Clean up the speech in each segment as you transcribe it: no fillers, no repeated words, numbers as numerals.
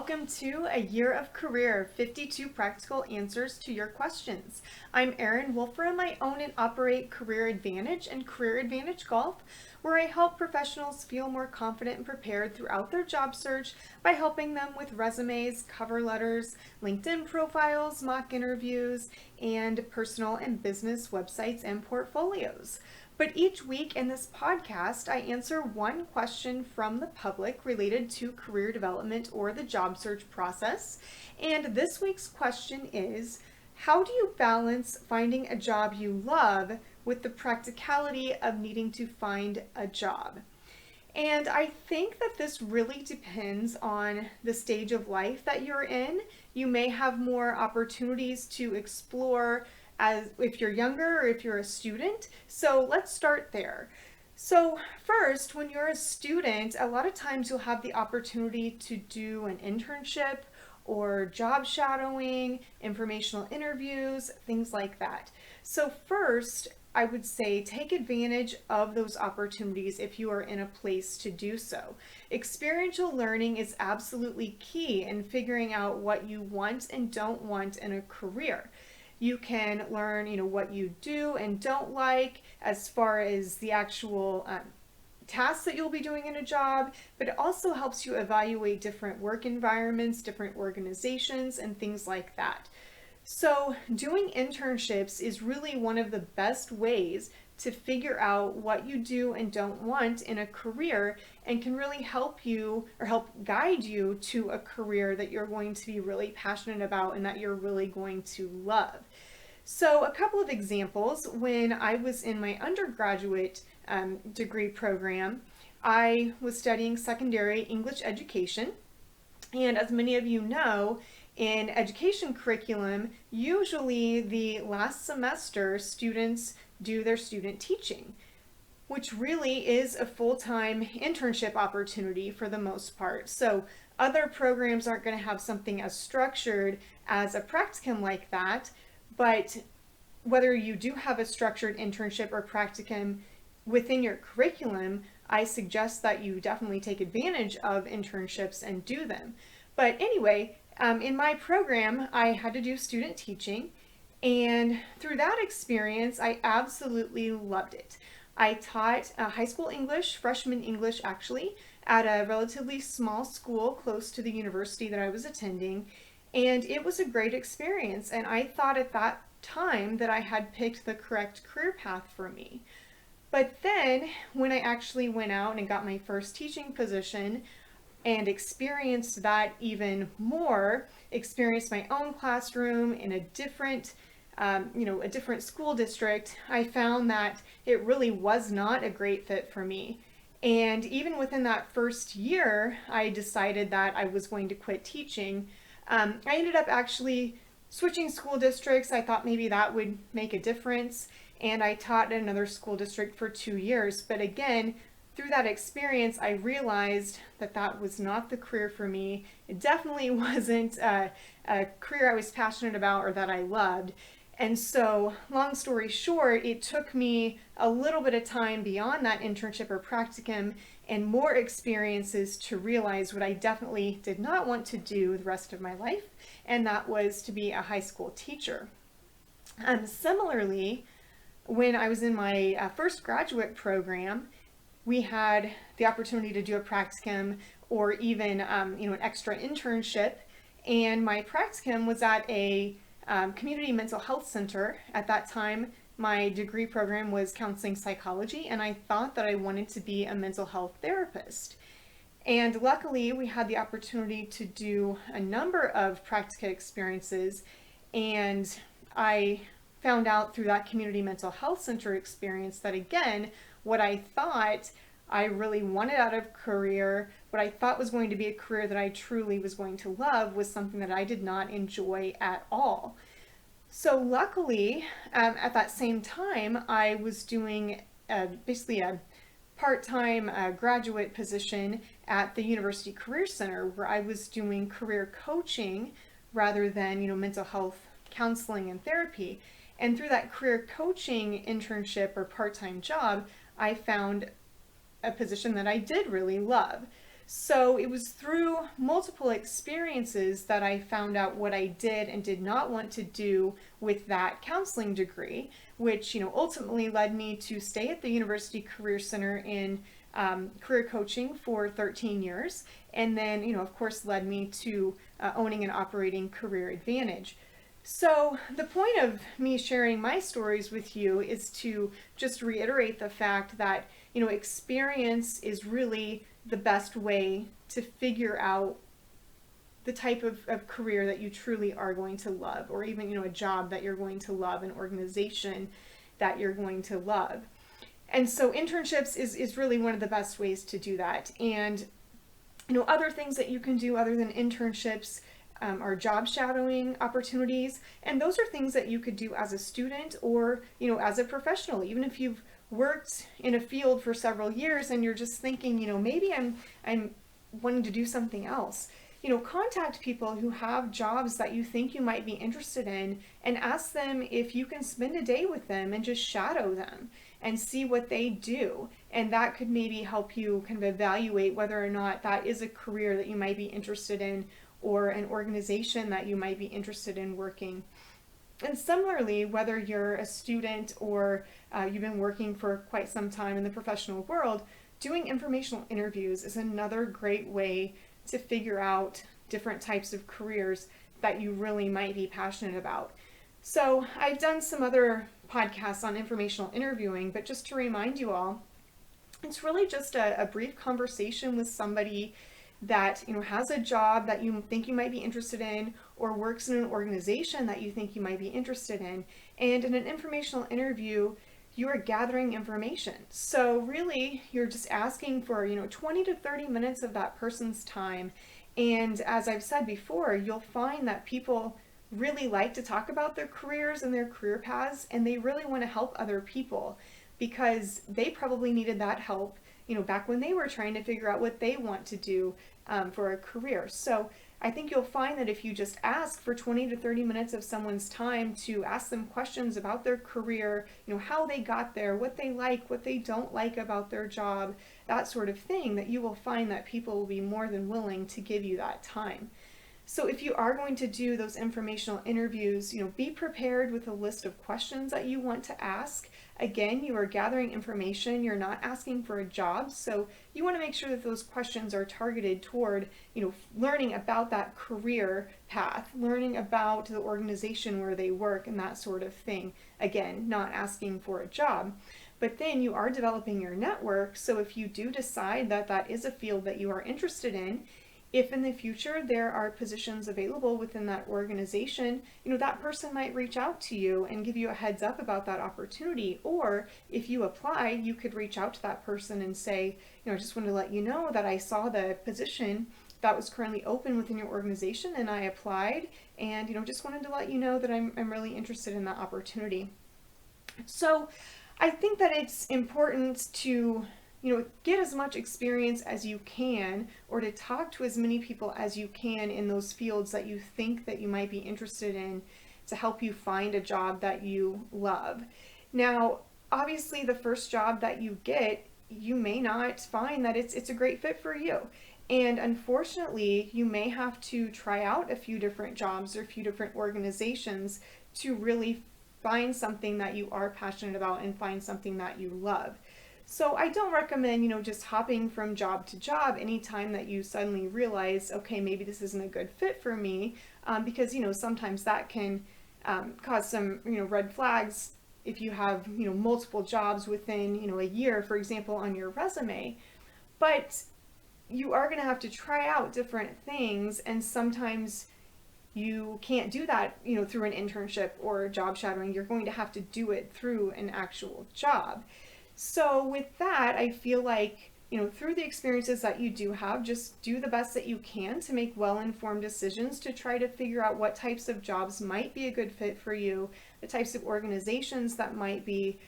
welcome to A Year of Career, 52 practical answers to your questions. I'm Erin Wolfer, and I own and operate Career Advantage and Career Advantage Golf, where I help professionals feel more confident and prepared throughout their job search by helping them with resumes, cover letters, LinkedIn profiles, mock interviews, and personal and business websites and portfolios. But each week in this podcast, I answer one question from the public related to career development or the job search process. And this week's question is, how do you balance finding a job you love with the practicality of needing to find a job? And I think that this really depends on the stage of life that you're in. You may have more opportunities to explore as if you're younger or if you're a student. So let's start there. So first, when you're a student, a lot of times you'll have the opportunity to do an internship or job shadowing, informational interviews, things like that. So first, I would say take advantage of those opportunities if you are in a place to do so. Experiential learning is absolutely key in figuring out what you want and don't want in a career. You can learn, what you do and don't like as far as the actual tasks that you'll be doing in a job, but it also helps you evaluate different work environments, different organizations, and things like that. So doing internships is really one of the best ways to figure out what you do and don't want in a career, and can really help you or help guide you to a career that you're going to be really passionate about and that you're really going to love. So a couple of examples: when I was in my undergraduate degree program, I was studying secondary English education. And as many of you know, in education curriculum, usually the last semester students do their student teaching, which really is a full-time internship opportunity for the most part. So other programs aren't going to have something as structured as a practicum like that, but whether you do have a structured internship or practicum within your curriculum, I suggest that you definitely take advantage of internships and do them. But anyway, in my program, I had to do student teaching, and through that experience, I absolutely loved it. I taught high school English, freshman English actually, at a relatively small school close to the university that I was attending, and it was a great experience, and I thought at that time that I had picked the correct career path for me. But then, when I actually went out and got my first teaching position, and experienced that even more, experienced my own classroom in a different school district, I found that it really was not a great fit for me. And even within that first year, I decided that I was going to quit teaching. I ended up actually switching school districts. I thought maybe that would make a difference, and I taught in another school district for 2 years. But again, through that experience, I realized that that was not the career for me. It definitely wasn't a career I was passionate about or that I loved. And so, long story short, it took me a little bit of time beyond that internship or practicum and more experiences to realize what I definitely did not want to do the rest of my life, and that was to be a high school teacher. Similarly, when I was in my first graduate program, we had the opportunity to do a practicum or even an extra internship, and my practicum was at a community mental health center. At that time, my degree program was counseling psychology, and I thought that I wanted to be a mental health therapist. And luckily, we had the opportunity to do a number of practica experiences, and I found out through that community mental health center experience that, again, what I thought I really wanted out of career, what I thought was going to be a career that I truly was going to love, was something that I did not enjoy at all. So luckily, at that same time, I was doing basically a part-time graduate position at the University Career Center, where I was doing career coaching rather than mental health counseling and therapy. And through that career coaching internship or part-time job, I found a position that I did really love. So it was through multiple experiences that I found out what I did and did not want to do with that counseling degree, which, ultimately led me to stay at the University Career Center in career coaching for 13 years. And then, of course, led me to owning and operating Career Advantage. So the point of me sharing my stories with you is to just reiterate the fact that, experience is really the best way to figure out the type of career that you truly are going to love, or even, a job that you're going to love, an organization that you're going to love. And so internships is really one of the best ways to do that. And, other things that you can do other than internships are job shadowing opportunities. And those are things that you could do as a student or, as a professional, even if you've worked in a field for several years and you're just thinking, maybe I'm wanting to do something else. Contact people who have jobs that you think you might be interested in and ask them if you can spend a day with them and just shadow them and see what they do. And that could maybe help you kind of evaluate whether or not that is a career that you might be interested in or an organization that you might be interested in working. And similarly, whether you're a student or you've been working for quite some time in the professional world, doing informational interviews is another great way to figure out different types of careers that you really might be passionate about. So I've done some other podcasts on informational interviewing, but just to remind you all, it's really just a brief conversation with somebody that has a job that you think you might be interested in, or works in an organization that you think you might be interested in. And in an informational interview, you are gathering information. So really, you're just asking for 20 to 30 minutes of that person's time. And as I've said before, you'll find that people really like to talk about their careers and their career paths, and they really want to help other people because they probably needed that help back when they were trying to figure out what they want to do for a career. So I think you'll find that if you just ask for 20 to 30 minutes of someone's time to ask them questions about their career, how they got there, what they like, what they don't like about their job, that sort of thing, that you will find that people will be more than willing to give you that time. So if you are going to do those informational interviews, be prepared with a list of questions that you want to ask. Again, you are gathering information, you're not asking for a job, so you want to make sure that those questions are targeted toward, learning about that career path, learning about the organization where they work and that sort of thing. Again, not asking for a job. But then you are developing your network, so if you do decide that that is a field that you are interested in, if in the future there are positions available within that organization, that person might reach out to you and give you a heads up about that opportunity. Or if you apply, you could reach out to that person and say, I just wanted to let you know that I saw the position that was currently open within your organization and I applied, and just wanted to let you know that I'm really interested in that opportunity. So I think that it's important to get as much experience as you can, or to talk to as many people as you can in those fields that you think that you might be interested in to help you find a job that you love. Now, obviously the first job that you get, you may not find that it's a great fit for you. And unfortunately, you may have to try out a few different jobs or a few different organizations to really find something that you are passionate about and find something that you love. So I don't recommend, just hopping from job to job anytime that you suddenly realize, okay, maybe this isn't a good fit for me, because, sometimes that can cause some, red flags if you have, multiple jobs within, a year, for example, on your resume. But you are going to have to try out different things, and sometimes you can't do that, through an internship or job shadowing. You're going to have to do it through an actual job. So with that, I feel like, through the experiences that you do have, just do the best that you can to make well-informed decisions to try to figure out what types of jobs might be a good fit for you, the types of organizations that might be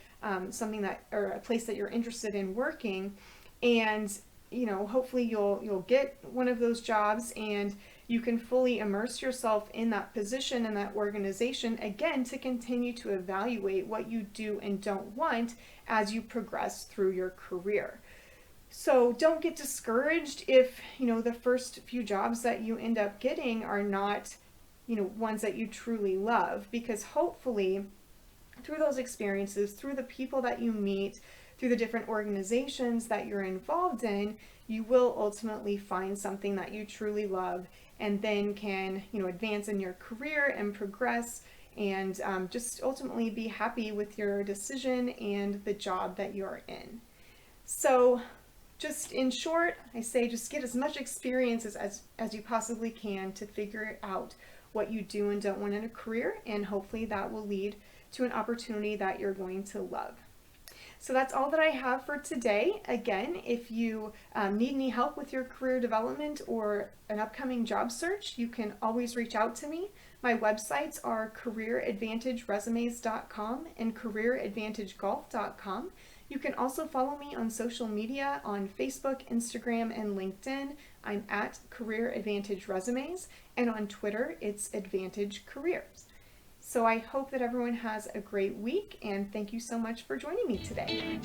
something that, or a place that you're interested in working. And, hopefully you'll get one of those jobs and you can fully immerse yourself in that position and that organization, again, to continue to evaluate what you do and don't want as you progress through your career. So don't get discouraged if, the first few jobs that you end up getting are not, ones that you truly love, because hopefully through those experiences, through the people that you meet, through the different organizations that you're involved in, you will ultimately find something that you truly love, and then can, advance in your career and progress, and just ultimately be happy with your decision and the job that you're in. So just in short, I say just get as much experience as you possibly can to figure out what you do and don't want in a career, and hopefully that will lead to an opportunity that you're going to love. So that's all that I have for today. Again, if you need any help with your career development or an upcoming job search, you can always reach out to me. My websites are careeradvantageresumes.com and careeradvantagegolf.com. You can also follow me on social media on Facebook, Instagram, and LinkedIn. I'm at Career Advantage Resumes, and on Twitter, it's Advantage Careers. So I hope that everyone has a great week, and thank you so much for joining me today.